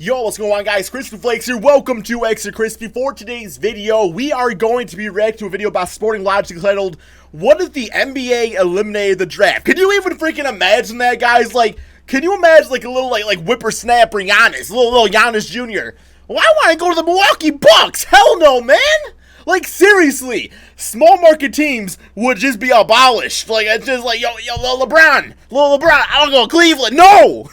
Yo, what's going on, guys? Crispy Flakes here. Welcome to Extra Crispy. For today's video, we are going to be reacting to a video about Sporting Logic titled, "What if the NBA eliminated the draft?" Can you even freaking imagine that, guys? Like, can you imagine like a little like whippersnapper Giannis, little Giannis Jr.? Well, I want to go to the Milwaukee Bucks. Hell no, man. Like, seriously, small market teams would just be abolished. Like, it's just like, yo, little LeBron, I'll go to Cleveland. No.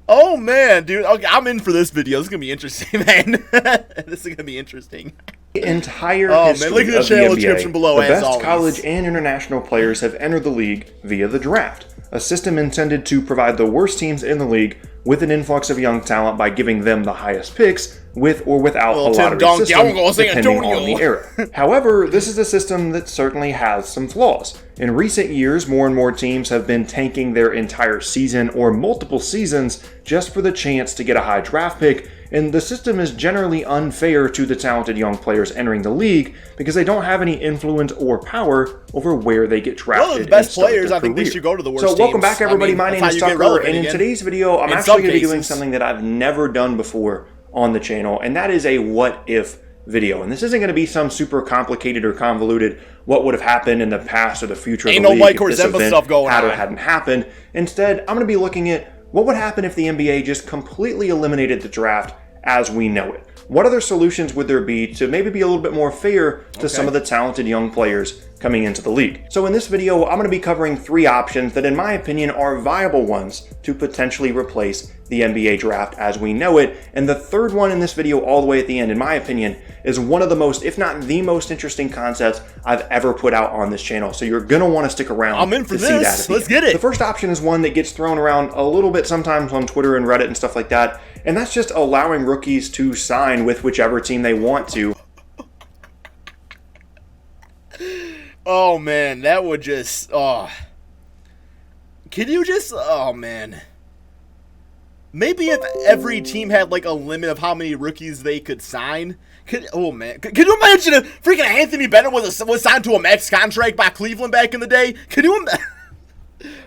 Oh man, dude. Okay, I'm in for this video. This is gonna be interesting, man. This is gonna be interesting. The entire history man, look at the of channel the description NBA, below, the as best always. college and international players have entered the league via the draft, a system intended to provide the worst teams in the league with an influx of young talent by giving them the highest picks, with or without a lottery system, depending on the era. However, this is a system that certainly has some flaws. In recent years, more and more teams have been tanking their entire season or multiple seasons just for the chance to get a high draft pick, and the system is generally unfair to the talented young players entering the league because they don't have any influence or power over where they get drafted. Well, the best players, I think they should go to the worst teams. So welcome back, everybody. My name is Tucker, and in today's video, I'm actually going to be doing something that I've never done before on the channel, and that is a what if video. And this isn't going to be some super complicated or convoluted what would have happened in the past or the future of the league Mike if this Orzemba event stuff going had or on. hadn't happened. Instead, I'm going to be looking at what would happen if the NBA just completely eliminated the draft as we know it. What other solutions would there be to maybe be a little bit more fair to some of the talented young players coming into the league? So in this video, I'm going to be covering three options that in my opinion are viable ones to potentially replace the NBA draft as we know it. And the third one in this video all the way at the end, in my opinion, is one of the most, if not the most interesting concepts I've ever put out on this channel. So you're going to want to stick around. I'm in for to see this. that Let's get it. The first option is one that gets thrown around a little bit sometimes on Twitter and Reddit and stuff like that. And that's just allowing rookies to sign with whichever team they want to. Oh man, that would just, can you just, oh man. Maybe if every team had like a limit of how many rookies they could sign. Oh man, could you imagine if freaking Anthony Bennett was signed to a max contract by Cleveland back in the day? Can you imagine?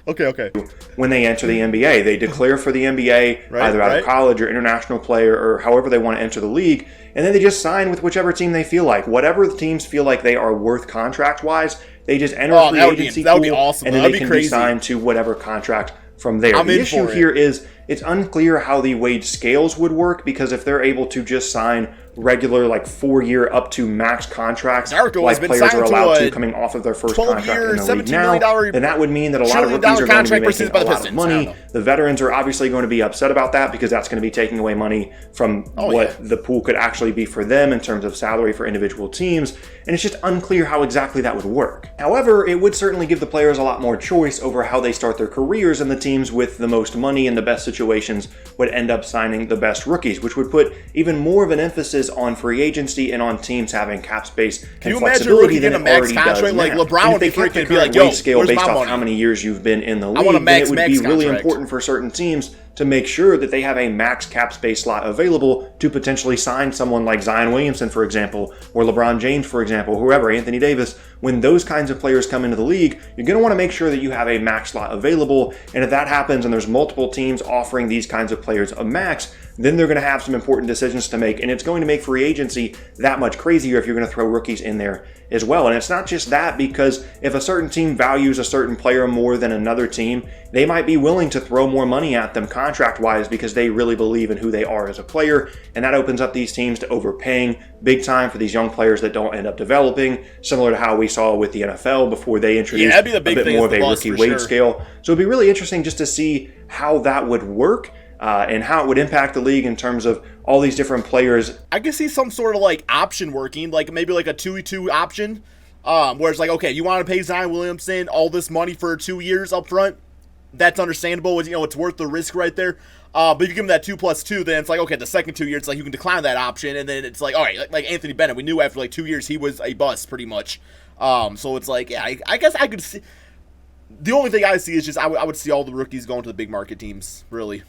Okay. When they enter the NBA, they declare for the NBA, either out of college or international player or however they want to enter the league, and then they just sign with whichever team they feel like. Whatever the teams feel like they are worth contract-wise, they just enter a free agency pool, that would be awesome. And then they can be signed to whatever contract from there. The issue here is it's unclear how the wage scales would work, because if they're able to just sign regular like 4-year up to max contracts like players are allowed to coming off of their first contract in the league now, then that would mean that a lot of rookies are going to be making a lot of money. The veterans are obviously going to be upset about that because that's going to be taking away money from what the pool could actually be for them in terms of salary for individual teams, and it's just unclear how exactly that would work. However, it would certainly give the players a lot more choice over how they start their careers, and the teams with the most money and the best situations would end up signing the best rookies, which would put even more of an emphasis on free agency and on teams having cap space and flexibility than it already does now. Like LeBron would if they kept the current wage scale based off how many years you've been in the league, then it would be really important for certain teams to make sure that they have a max cap space slot available to potentially sign someone like Zion Williamson, for example, or LeBron James, for example, whoever, Anthony Davis. When those kinds of players come into the league, you're going to want to make sure that you have a max slot available. And if that happens and there's multiple teams offering these kinds of players a max, then they're going to have some important decisions to make. And it's going to make free agency that much crazier if you're going to throw rookies in there as well. And it's not just that, because if a certain team values a certain player more than another team, they might be willing to throw more money at them contract-wise because they really believe in who they are as a player. And that opens up these teams to overpaying big time for these young players that don't end up developing, similar to how we saw with the NFL before they introduced a bit more of a rookie wage scale. So it'd be really interesting just to see how that would work. And how it would impact the league in terms of all these different players. I can see some sort of like option working, like maybe like a 2-2 option, where it's like, okay, you want to pay Zion Williamson all this money for 2 years up front. That's understandable. You know, it's worth the risk right there. But if you give him that 2+2, then it's like, okay, the second 2 years, it's like you can decline that option, and then it's like, all right, like Anthony Bennett, we knew after like 2 years he was a bust pretty much. So it's like, yeah, I guess I could see. The only thing I see is just I would see all the rookies going to the big market teams, really.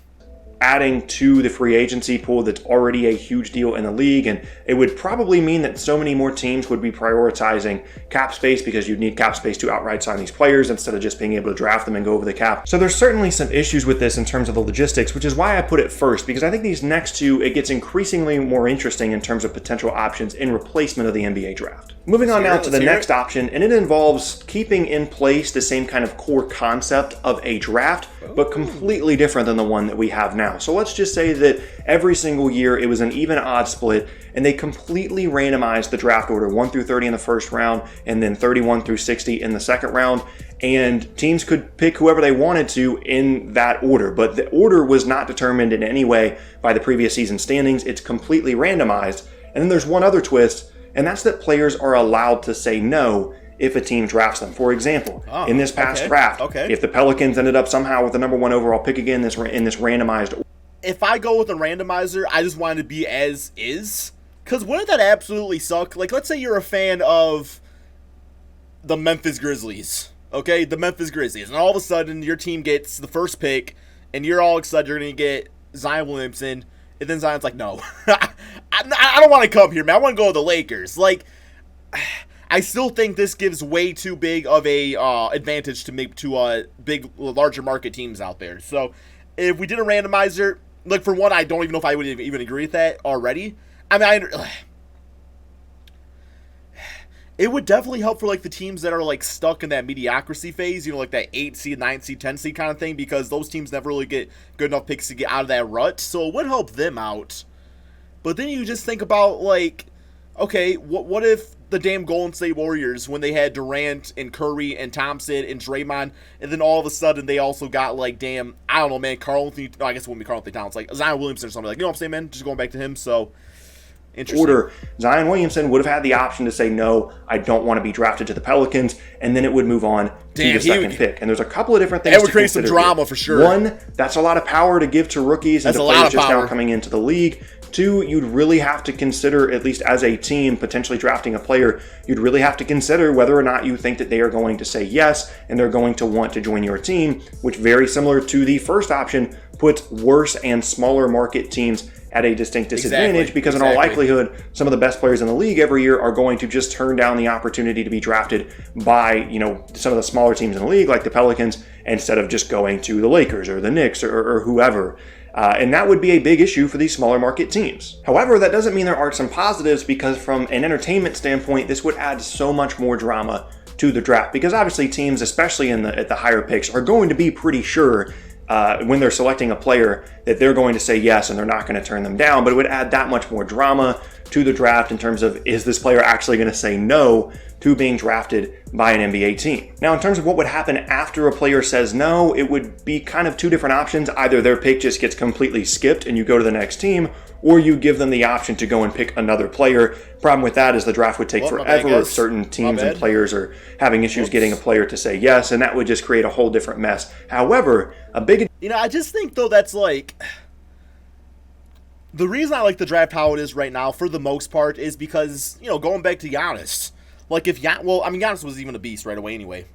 adding to the free agency pool that's already a huge deal in the league, and it would probably mean that so many more teams would be prioritizing cap space because you'd need cap space to outright sign these players instead of just being able to draft them and go over the cap. So there's certainly some issues with this in terms of the logistics, which is why I put it first, because I think these next two, it gets increasingly more interesting in terms of potential options in replacement of the NBA draft. Moving on now to the next option, and it involves keeping in place the same kind of core concept of a draft, but completely different than the one that we have now. So let's just say that every single year it was an even odd split, and they completely randomized the draft order 1 through 30 in the first round, and then 31 through 60 in the second round. And teams could pick whoever they wanted to in that order, but the order was not determined in any way by the previous season standings. It's completely randomized. And then there's one other twist, and that's that players are allowed to say no if a team drafts them. For example, in this past draft, if the Pelicans ended up somehow with the number 1 overall pick again in this randomized order. If I go with a randomizer, I just want it to be as is. Because wouldn't that absolutely suck? Like, let's say you're a fan of the Memphis Grizzlies. Okay, the Memphis Grizzlies. And all of a sudden, your team gets the first pick, and you're all excited you're going to get Zion Williamson. And then Zion's like, no. I don't want to come here, man. I want to go to the Lakers. Like, I still think this gives way too big of a advantage to larger market teams out there. So, if we did a randomizer, like, for one, I don't even know if I would even agree with that already. I mean, it would definitely help for, like, the teams that are, like, stuck in that mediocrity phase, you know, like that 8 seed, 9 seed, 10 seed kind of thing, because those teams never really get good enough picks to get out of that rut, so it would help them out. But then you just think about, like, okay, what if the damn Golden State Warriors, when they had Durant and Curry and Thompson and Draymond, and then all of a sudden they also got, like, damn, I don't know, man, I guess it wouldn't be Karl Anthony Towns, like Zion Williamson or something, like, you know what I'm saying, man? Just going back to him, so order, Zion Williamson would have had the option to say, no, I don't want to be drafted to the Pelicans, and then it would move on to the second pick. And there's a couple of different things that would create some drama for sure. One, that's a lot of power to give to rookies and to players just now coming into the league. Two, you'd really have to consider, at least as a team potentially drafting a player, you'd really have to consider whether or not you think that they are going to say yes and they're going to want to join your team, which, very similar to the first option, puts worse and smaller market teams at a distinct disadvantage because in all likelihood, some of the best players in the league every year are going to just turn down the opportunity to be drafted by, you know, some of the smaller teams in the league like the Pelicans instead of just going to the Lakers or the Knicks or whoever. And that would be a big issue for these smaller market teams. However, that doesn't mean there aren't some positives, because from an entertainment standpoint, this would add so much more drama to the draft, because obviously teams, especially at the higher picks, are going to be pretty sure when they're selecting a player that they're going to say yes and they're not going to turn them down. But it would add that much more drama to the draft in terms of, is this player actually going to say no to being drafted by an NBA team? Now, in terms of what would happen after a player says no, it would be kind of two different options. Either their pick just gets completely skipped and you go to the next team, or you give them the option to go and pick another player. Problem with that is the draft would take forever if certain teams and players are having issues getting a player to say yes, and that would just create a whole different mess. However, I just think, though, that's like, the reason I like the draft how it is right now, for the most part, is because, you know, going back to Giannis, like, Giannis was even a beast right away anyway,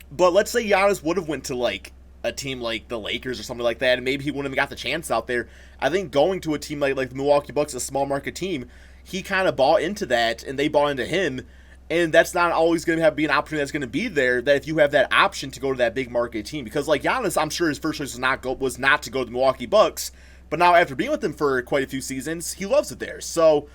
but let's say Giannis would have went to, like, a team like the Lakers or something like that, and maybe he wouldn't have got the chance out there. I think going to a team like the Milwaukee Bucks, a small market team, he kind of bought into that, and they bought into him, and that's not always going to be an opportunity that's going to be there, that if you have that option to go to that big market team. Because, like, Giannis, I'm sure his first choice was not to go to the Milwaukee Bucks, but now after being with them for quite a few seasons, he loves it there. So,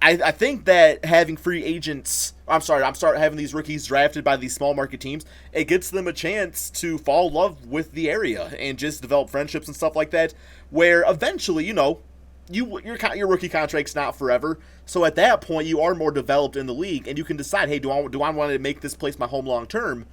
I think that having having these rookies drafted by these small market teams, it gets them a chance to fall in love with the area and just develop friendships and stuff like that, where eventually, you know, your rookie contract's not forever. So at that point, you are more developed in the league, and you can decide, hey, do I want to make this place my home long term,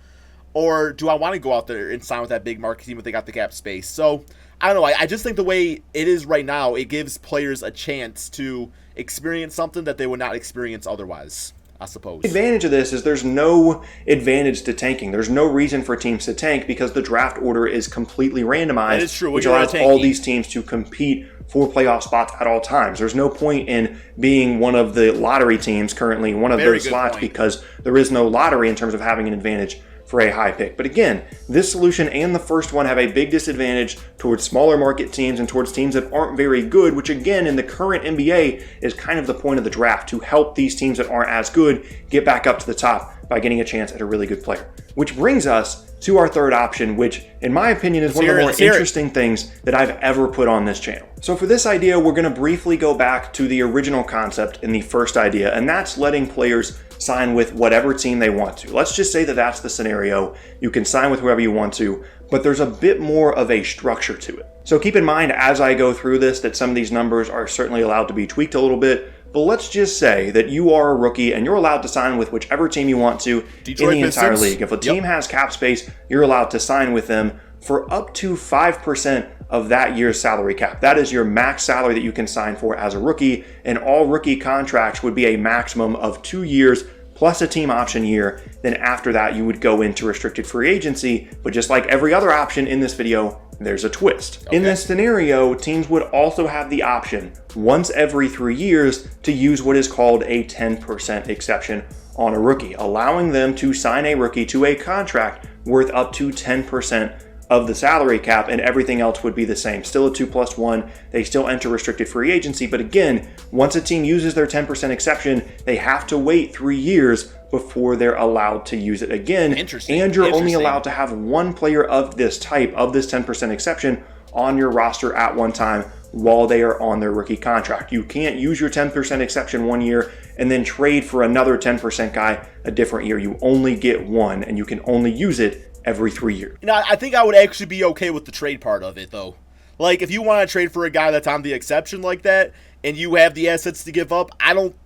or do I want to go out there and sign with that big market team if they got the cap space? So I don't know. I just think the way it is right now, it gives players a chance to experience something that they would not experience otherwise, I suppose. The advantage of this is there's no advantage to tanking. There's no reason for teams to tank because the draft order is completely randomized, that is true. Which allows all these teams to compete for playoff spots at all times. There's no point in being one of the lottery teams currently, one of those slots, because there is no lottery in terms of having an advantage for a high pick. But again, this solution and the first one have a big disadvantage towards smaller market teams and towards teams that aren't very good, which again, in the current NBA is kind of the point of the draft, to help these teams that aren't as good get back up to the top by getting a chance at a really good player. Which brings us to our third option, which in my opinion is one of the more interesting things that I've ever put on this channel. So for this idea, we're going to briefly go back to the original concept in the first idea, and that's letting players sign with whatever team they want to. Let's just say that that's the scenario. You can sign with whoever you want to, but there's a bit more of a structure to it. So keep in mind as I go through this that some of these numbers are certainly allowed to be tweaked a little bit, but let's just say that you are a rookie and you're allowed to sign with whichever team you want to in the entire league. If a team has cap space, you're allowed to sign with them for up to 5% of that year's salary cap. That is your max salary that you can sign for as a rookie, and all rookie contracts would be a maximum of 2 years plus a team option year. Then after that, you would go into restricted free agency, but just like every other option in this video, there's a twist. Okay. In this scenario, teams would also have the option once every 3 years to use what is called a 10% exception on a rookie, allowing them to sign a rookie to a contract worth up to 10% of the salary cap, and everything else would be the same. Still a 2+1, they still enter restricted free agency, but again, once a team uses their 10% exception, they have to wait 3 years before they're allowed to use it again. And you're only allowed to have one player of this type, of this 10% exception, on your roster at one time while they are on their rookie contract. You can't use your 10% exception 1 year and then trade for another 10% guy a different year. You only get one, and you can only use it every 3 years. You know, I think I would actually be okay with the trade part of it, though. Like, if you want to trade for a guy that's on the exception like that, and you have the assets to give up, I don't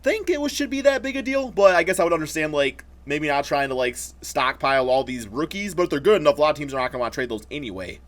think it should be that big a deal, but I guess I would understand, like, maybe not trying to, like, stockpile all these rookies, but if they're good enough, a lot of teams are not going to want to trade those anyway.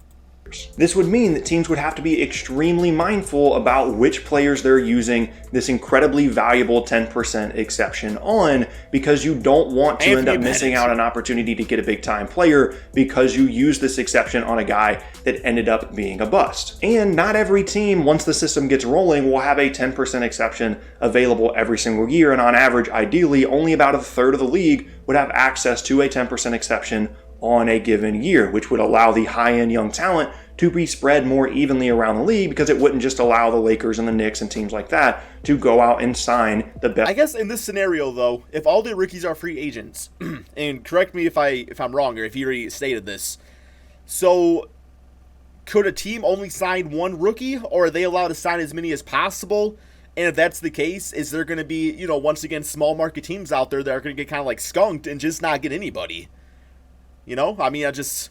This would mean that teams would have to be extremely mindful about which players they're using this incredibly valuable 10% exception on, because you don't want to end up missing out on an opportunity to get a big time player because you used this exception on a guy that ended up being a bust. And not every team, once the system gets rolling, will have a 10% exception available every single year, and on average, ideally, only about a third of the league would have access to a 10% exception on a given year, which would allow the high-end young talent to be spread more evenly around the league, because it wouldn't just allow the Lakers and the Knicks and teams like that to go out and sign the best. I guess in this scenario, though, if all the rookies are free agents, and correct me if I'm wrong or if you already stated this, so could a team only sign one rookie, or are they allowed to sign as many as possible? And if that's the case, is there going to be, you know, once again, small market teams out there that are going to get kind of like skunked and just not get anybody? You know, I mean, those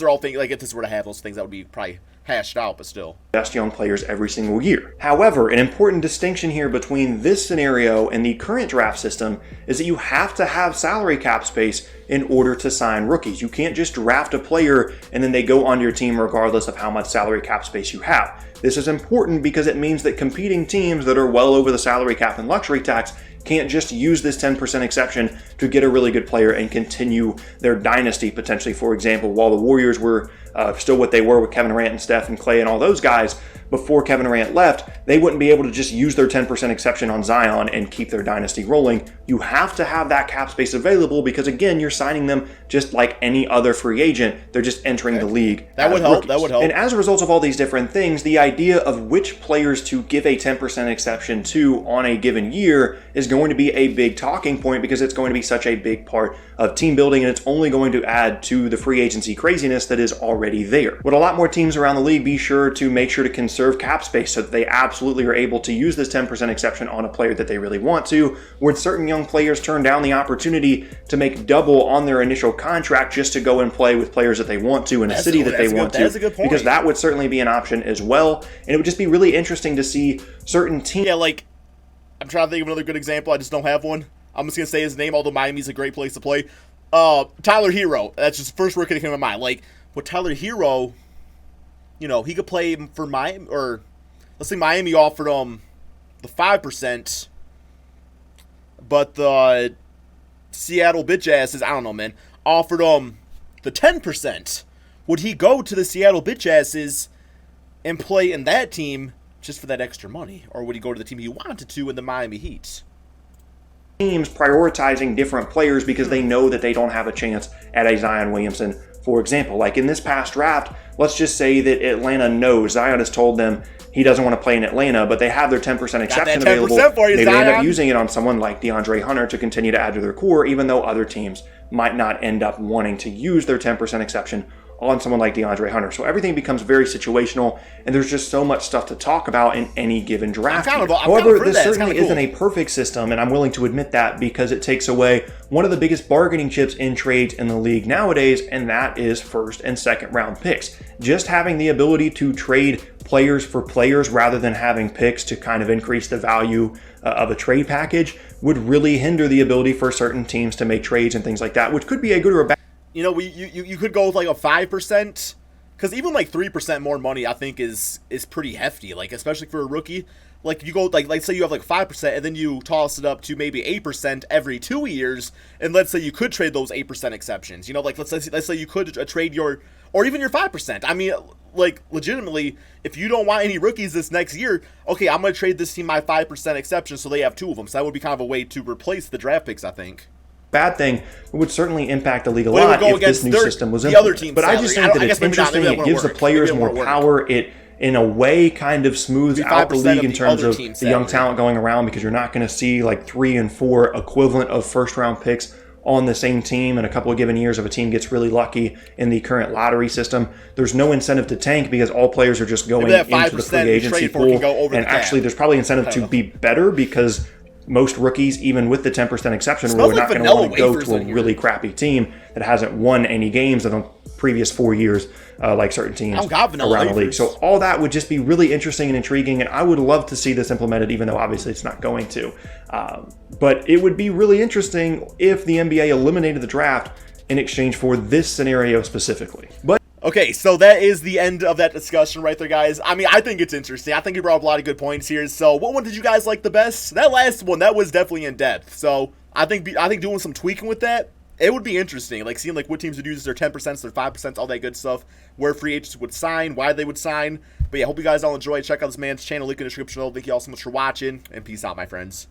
are all things, like, if this were to have those things, that would be probably hashed out, but still. Best young players every single year. However, an important distinction here between this scenario and the current draft system is that you have to have salary cap space in order to sign rookies. You can't just draft a player and then they go on your team regardless of how much salary cap space you have. This is important because it means that competing teams that are well over the salary cap and luxury tax can't just use this 10% exception to get a really good player and continue their dynasty potentially. For example, while the Warriors were still what they were with Kevin Durant and Steph and Clay and all those guys, before Kevin Durant left, they wouldn't be able to just use their 10% exception on Zion and keep their dynasty rolling. You have to have that cap space available because, again, you're signing them just like any other free agent. They're just entering the league. That would help. That would help. And as a result of all these different things, the idea of which players to give a 10% exception to on a given year is going to be a big talking point, because it's going to be such a big part of team building, and it's only going to add to the free agency craziness that is already there. Would a lot more teams around the league be sure to make sure to conserve cap space so that they absolutely are able to use this 10% exception on a player that they really want to? Would certain young players turn down the opportunity to make double on their initial contract just to go and play with players that they want to in a city that they want to? That's a good point. Because that would certainly be an option as well, and it would just be really interesting to see certain teams. Yeah, like, I'm trying to think of another good example. I just don't have one. I'm just going to say his name, although Miami's a great place to play. Tyler Hero. That's just the first rookie that came to my mind. Like, with Tyler Hero, you know, he could play for Miami, or let's say Miami offered him the 5%, but the Seattle bitch asses, I don't know, man, offered him the 10%. Would he go to the Seattle bitch asses and play in that team just for that extra money? Or would he go to the team he wanted to in the Miami Heat? teams prioritizing different players because they know that they don't have a chance at a Zion Williamson, for example. Like in this past draft, let's just say that Atlanta knows Zion has told them he doesn't want to play in Atlanta, but they have their 10% exception available. Maybe they end up using it on someone like DeAndre Hunter to continue to add to their core, even though other teams might not end up wanting to use their 10% exception on someone like DeAndre Hunter. So everything becomes very situational, and there's just so much stuff to talk about in any given draft. However, this certainly isn't a perfect system, and I'm willing to admit that because it takes away one of the biggest bargaining chips in trades in the league nowadays, and that is first and second round picks. Just having the ability to trade players for players rather than having picks to kind of increase the value of a trade package would really hinder the ability for certain teams to make trades and things like that, which could be a good or a bad. You know, you could go with like a 5%, because even like 3% more money, I think is pretty hefty. Like especially for a rookie, like you go like say you have like 5%, and then you toss it up to maybe 8% every 2 years, and let's say you could trade those 8% exceptions. You know, like let's say you could trade your, or even your 5%. I mean, like legitimately, if you don't want any rookies this next year, okay, I'm gonna trade this team my 5% exception, so they have 2 of them. So that would be kind of a way to replace the draft picks, I think. Bad thing, it would certainly impact the league a lot if this new system was implemented. But I just think that it's interesting. It gives the players more power. It, in a way, kind of smooths out the league in terms of the young talent going around, because you're not going to see like 3 and 4 equivalent of first-round picks on the same team in a couple of given years if a team gets really lucky in the current lottery system. There's no incentive to tank because all players are just going into the free agency pool. And actually, there's probably incentive to be better because most rookies, even with the 10% exception rule, are not going to want to go to a really crappy team that hasn't won any games in the previous 4 years, like certain teams around the league. So all that would just be really interesting and intriguing, and I would love to see this implemented, even though obviously it's not going to. But it would be really interesting if the NBA eliminated the draft in exchange for this scenario specifically. Okay, so that is the end of that discussion right there, guys. I mean, I think it's interesting. I think you brought up a lot of good points here. So what one did you guys like the best? That last one, that was definitely in depth. So I think doing some tweaking with that, it would be interesting. Like seeing like what teams would use their 10%, their 5%, all that good stuff, where free agents would sign, why they would sign. But yeah, hope you guys all enjoy. Check out this man's channel, link in the description below. Thank you all so much for watching, and peace out, my friends.